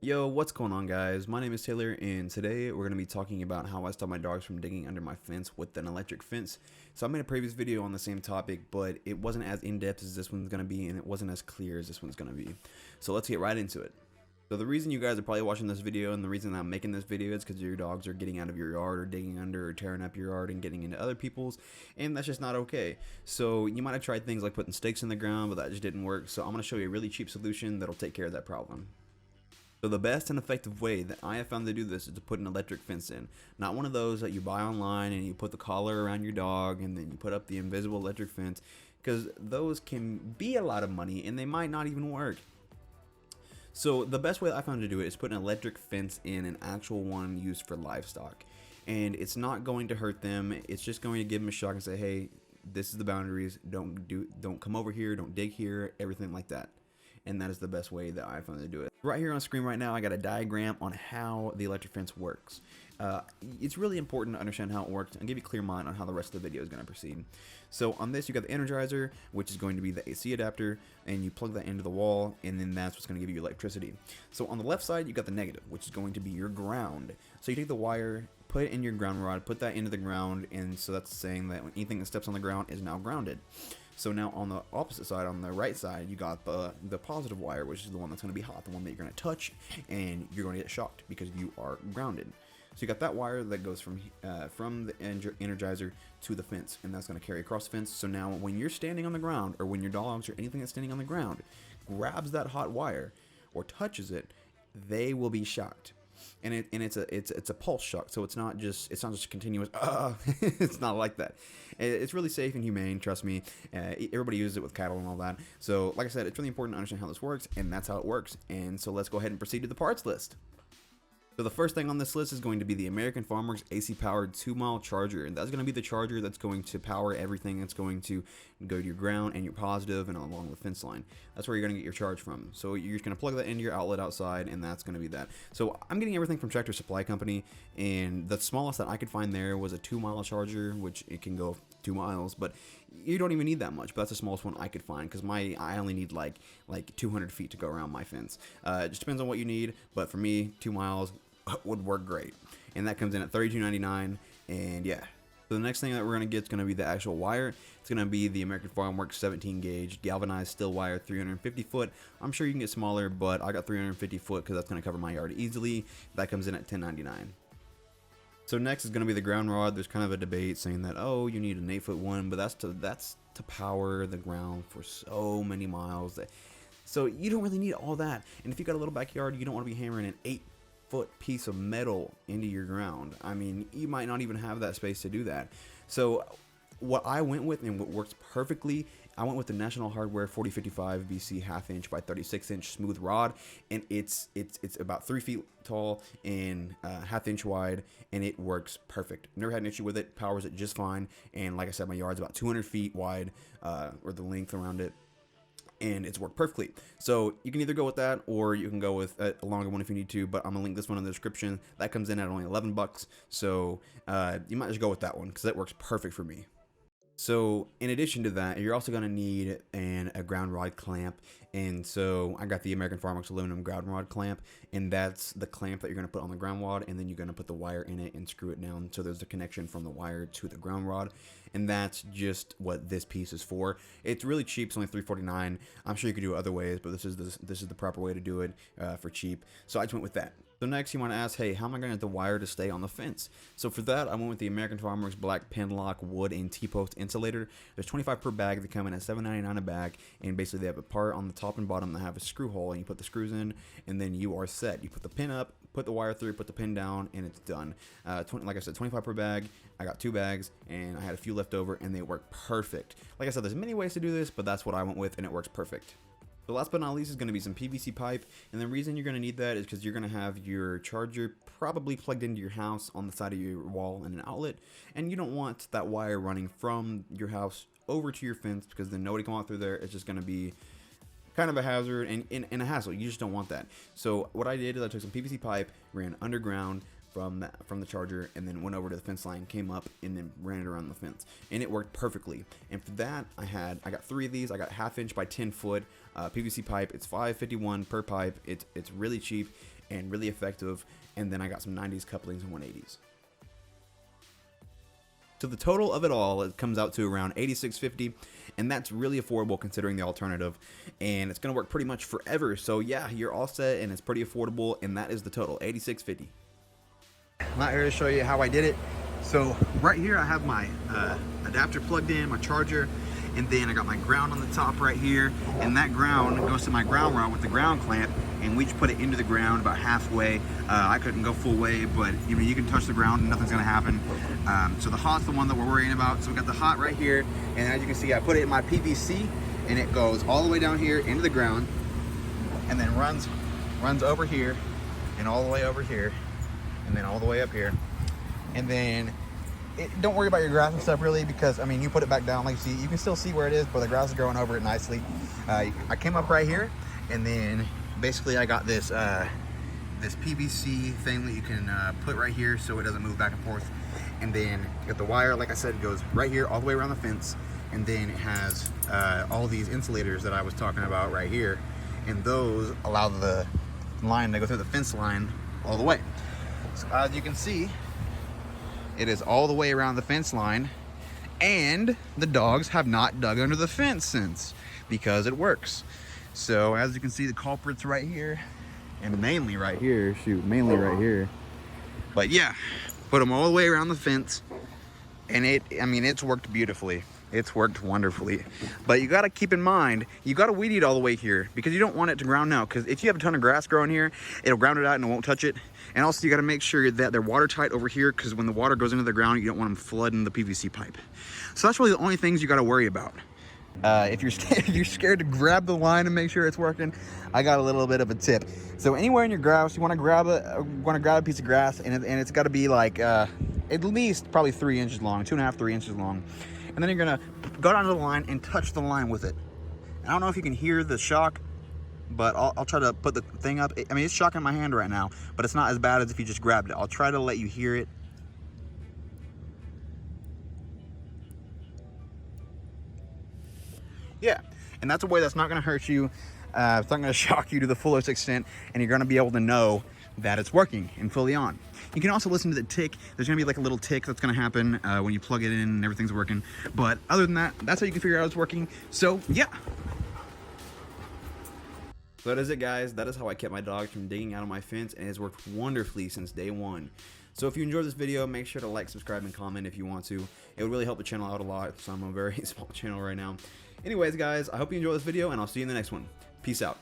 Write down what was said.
Yo, what's going on, guys? My name is Taylor, and today we're going to be talking about how I stop my dogs from digging under my fence with an electric fence. So I made a previous video on the same topic, but it wasn't as in-depth as this one's going to be, and it wasn't as clear as this one's going to be. So let's get right into it. So the reason you guys are probably watching this video, and the reason I'm making this video, is because your dogs are getting out of your yard or digging under or tearing up your yard and getting into other people's, and that's just not okay. So you might have tried things like putting stakes in the ground, but that just didn't work. So I'm going to show you a really cheap solution that'll take care of that problem. So the best and effective way that I have found to do this is to put an electric fence in. Not one of those that you buy online and you put the collar around your dog and then you put up the invisible electric fence, because those can be a lot of money and they might not even work. So the best way that I found to do it is put an electric fence in, an actual one used for livestock. And it's not going to hurt them. It's just going to give them a shock and say, hey, this is the boundaries. Don't come over here. Don't dig here. Everything like that. And that is the best way that I found to do it. Right here on screen right now, I got a diagram on how the electric fence works. It's really important to understand how it works and give you a clear mind on how the rest of the video is going to proceed. So on this, you got the Energizer, which is going to be the AC adapter, and you plug that into the wall, and then that's what's going to give you electricity. So on the left side, you got the negative, which is going to be your ground. So you take the wire, put it in your ground rod, put that into the ground, and so that's saying that anything that steps on the ground is now grounded. So now on the opposite side, on the right side, you got the positive wire, which is the one that's going to be hot, the one that you're going to touch, and you're going to get shocked because you are grounded. So you got that wire that goes from the Energizer to the fence, and that's going to carry across the fence. So now when you're standing on the ground, or when your dogs or anything that's standing on the ground grabs that hot wire or touches it, they will be shocked. And it's a pulse shock, so it's not just continuous. It's not like that. It's really safe and humane. Trust me. Everybody uses it with cattle and all that. So, like I said, it's really important to understand how this works, and that's how it works. And so, let's go ahead and proceed to the parts list. So the first thing on this list is going to be the American FarmWorks AC powered 2-mile charger, and that's going to be the charger that's going to power everything. That's going to go to your ground and your positive and along the fence line. That's where you're going to get your charge from. So you're just going to plug that into your outlet outside, and that's going to be that. So I'm getting everything from Tractor Supply Company, and the smallest that I could find there was a 2-mile charger, which it can go 2 miles, but you don't even need that much. But that's the smallest one I could find, because I only need like 200 feet to go around my fence. It just depends on what you need, but for me, 2 miles would work great. And that comes in at $32.99. And yeah, so the next thing that we're going to get is going to be the actual wire. It's going to be the American FarmWorks 17 gauge galvanized steel wire, 350 foot. I'm sure you can get smaller, but I got 350 foot because that's going to cover my yard easily. That comes in at $10.99. So next is going to be the ground rod. There's kind of a debate saying that, oh, you need an 8-foot one, but that's to power the ground for so many miles. So you don't really need all that. And if you got a little backyard, you don't want to be hammering an 8-foot piece of metal into your ground. I mean, you might not even have that space to do that. So what I went with, and what works perfectly, I went with the National Hardware 4055 BC 1/2 inch by 36 inch smooth rod, and it's about 3 feet tall and 1/2 inch wide, and it works perfect. Never had an issue with it. Powers it just fine. And like I said, my yard's about 200 feet wide, or the length around it, and it's worked perfectly. So you can either go with that, or you can go with a longer one if you need to, but I'm gonna link this one in the description. That comes in at only 11 bucks, so you might just go with that one because that works perfect for me. So in addition to that, you're also going to need a ground rod clamp. And so I got the American FarmWorks aluminum ground rod clamp, and that's the clamp that you're going to put on the ground rod, and then you're going to put the wire in it and screw it down so there's a connection from the wire to the ground rod. And that's just what this piece is for. It's really cheap. It's only $3.49. I'm sure you could do it other ways, but this is the proper way to do it for cheap. So I just went with that. So next, you want to ask, hey, how am I going to get the wire to stay on the fence? So for that, I went with the American FarmWorks black Penlock wood and T-post insulator. There's 25 per bag. They come in at $7.99 a bag, and basically they have a part on the top and bottom that have a screw hole, and you put the screws in, and then you are set. You put the pin up, put the wire through, put the pin down, and it's done. Like I said, 25 per bag. I got 2 bags, and I had a few left over, and they work perfect. Like I said, there's many ways to do this, but that's what I went with, and it works perfect. The last but not least is going to be some PVC pipe, and the reason you're going to need that is because you're going to have your charger probably plugged into your house on the side of your wall and an outlet, and you don't want that wire running from your house over to your fence, because then nobody can walk through there. It's just going to be kind of a hazard and a hassle. You just don't want that. So what I did is I took some PVC pipe, ran underground from the charger, and then went over to the fence line, came up, and then ran it around the fence, and it worked perfectly. And for that, I got 3 of these. I got 1/2 inch by 10 foot PVC pipe. It's $5.51 per pipe. It's really cheap, and really effective. And then I got some 90s couplings and 180s. So the total of it all, it comes out to around $86.50, and that's really affordable considering the alternative, and it's going to work pretty much forever. So yeah, you're all set, and it's pretty affordable, and that is the total, $86.50. I'm not here to show you how I did it. So right here I have my adapter plugged in, my charger, and then I got my ground on the top right here, and that ground goes to my ground rod with the ground clamp, and we just put it into the ground about halfway. I couldn't go full way, but you can touch the ground and nothing's gonna happen. So the hot's the one that we're worrying about. So we got the hot right here, and as you can see, I put it in my PVC, and it goes all the way down here into the ground, and then runs over here, and all the way over here, and then all the way up here, and then don't worry about your grass and stuff really, because I mean, you put it back down, like you can still see where it is, but the grass is growing over it nicely. I came up right here, and then basically I got this this PVC thing that you can put right here so it doesn't move back and forth, and then you got the wire, like I said, goes right here all the way around the fence, and then it has all these insulators that I was talking about right here, and those allow the line to go through the fence line all the way. So as you can see, it is all the way around the fence line, and the dogs have not dug under the fence since, because it works. So as you can see, the culprit's right here, and mainly right here. Mainly right here. But yeah, put them all the way around the fence, and it's worked beautifully. It's worked wonderfully. But you got to keep in mind, you got to weed eat all the way here, because you don't want it to ground out, because if you have a ton of grass growing here, it'll ground it out and it won't touch it. And also you got to make sure that they're watertight over here, because when the water goes into the ground, you don't want them flooding the PVC pipe. So that's really the only things you got to worry about. If you're scared to grab the line and make sure it's working, I got a little bit of a tip. So anywhere in your grass, you want to grab a piece of grass, and it's got to be like at least probably 3 inches long, 2.5 3 inches long. And then you're gonna go down to the line and touch the line with it. And I don't know if you can hear the shock, but I'll try to put the thing up. I mean, it's shocking my hand right now, but it's not as bad as if you just grabbed it. I'll try to let you hear it. Yeah, and that's a way that's not gonna hurt you. It's not gonna shock you to the fullest extent, and you're gonna be able to know that it's working and fully on. You can also listen to the tick. There's gonna be like a little tick that's gonna happen when you plug it in and everything's working. But other than that, that's how you can figure out it's working. So yeah. So that is it, guys. That is how I kept my dogs from digging out of my fence, and it has worked wonderfully since day one. So if you enjoyed this video, make sure to like, subscribe, and comment if you want to. It would really help the channel out a lot, so I'm a very small channel right now. Anyways, guys, I hope you enjoyed this video, and I'll see you in the next one. Peace out.